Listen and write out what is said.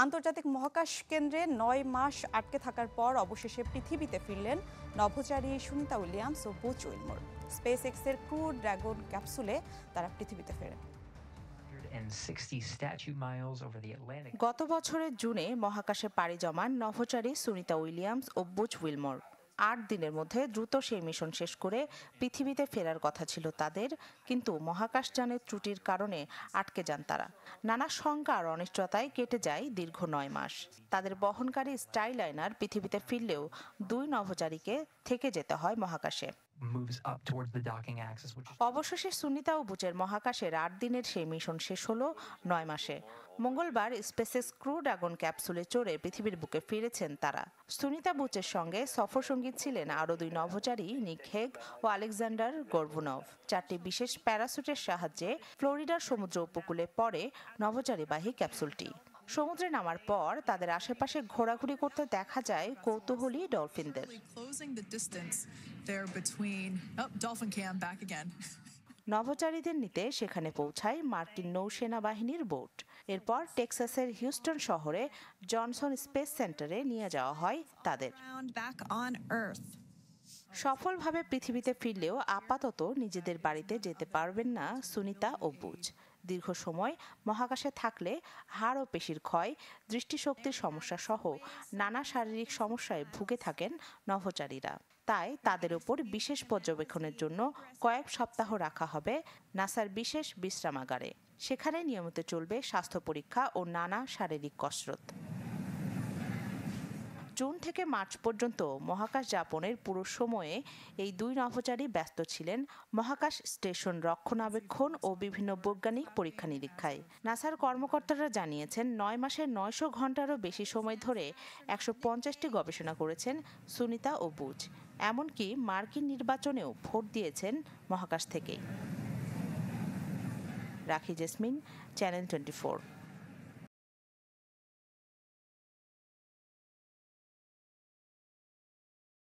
আন্তর্জাতিক মহাকাশ কেন্দ্রে ৯ মাস আটকে থাকার পর অবশেষে পৃথিবীতে ফিরলেন নভোচারী সুনিতা উইলিয়ামস ও বুচ উইলমোর। স্পেস এক্সের ক্রু ড্রাগন ক্যাপসুলে তারা পৃথিবীতে ফেরেন। গত বছরের জুনে মহাকাশে পাড়ি জমান নভোচারী সুনিতা উইলিয়ামস ও বুচ উইলমোর ৮ দিনের মধ্যে দ্রুত সেই মিশন শেষ করে পৃথিবীতে ফেরার কথা ছিল তাদের, কিন্তু মহাকাশযানের ত্রুটির কারণে আটকে যান তারা। নানা শঙ্কা আর অনিশ্চয়তায় কেটে যায় দীর্ঘ ৯ মাস। তাদের বহনকারী স্টাইলাইনার পৃথিবীতে ফিরলেও ২ নভোচারীকে থেকে যেতে হয় মহাকাশে। অবশেষে সুনিতা ও বুচের মহাকাশের ৮ দিনের সেই মিশন শেষ হলো ৯ মাসে। মঙ্গলবার স্পেসএক্স ক্রু ড্রাগন ক্যাপসুলে চড়ে পৃথিবীর বুকে ফিরেছেন তারা। সুনিতা বুচের সঙ্গে সফরসঙ্গী ছিলেন আরও ২ নভোচারী নিক হেগ ও আলেকজান্ডার গর্বুনভ। ৪টি বিশেষ প্যারাসুটের সাহায্যে ফ্লোরিডার সমুদ্র উপকূলে পড়ে নভোচারীবাহী ক্যাপসুলটি। সমুদ্রে নামার পর তাদের আশেপাশে ঘোরাঘুরি করতে দেখা যায় কৌতূহলী ডলফিনদের। নভোচারীদের নিতে সেখানে পৌঁছায় মার্কিন নৌসেনা বাহিনীর বোট। এরপর টেক্সাসের হিউস্টন শহরে জনসন স্পেস সেন্টারে নিয়ে যাওয়া হয় তাদের। সফলভাবে পৃথিবীতে ফিরলেও আপাতত নিজেদের বাড়িতে যেতে পারবেন না সুনিতা ও বুচ। দীর্ঘ সময় মহাকাশে থাকলে হাড় ও পেশির ক্ষয়, দৃষ্টিশক্তির সমস্যা সহ নানা শারীরিক সমস্যায় ভুগে থাকেন নভোচারীরা। তাই তাদের উপর বিশেষ পর্যবেক্ষণের জন্য কয়েক সপ্তাহ রাখা হবে নাসার বিশেষ বিশ্রামাগারে। সেখানে নিয়মিত চলবে স্বাস্থ্য পরীক্ষা ও নানা শারীরিক কসরত। জুন থেকে মার্চ পর্যন্ত মহাকাশ যাপনের পুরো সময়ে এই ২ নভোচারী ব্যস্ত ছিলেন মহাকাশ স্টেশন রক্ষণাবেক্ষণ ও বিভিন্ন বৈজ্ঞানিক পরীক্ষা নিরীক্ষায়। নাসার কর্মকর্তারা জানিয়েছেন ৯ মাসের ৯০০ ঘণ্টারও বেশি সময় ধরে ১৫০টি গবেষণা করেছেন সুনিতা ও বুচ। এমনকি মার্কিন নির্বাচনেও ভোট দিয়েছেন মহাকাশ থেকেই। রাখি জেসমিন, চ্যানেল 24।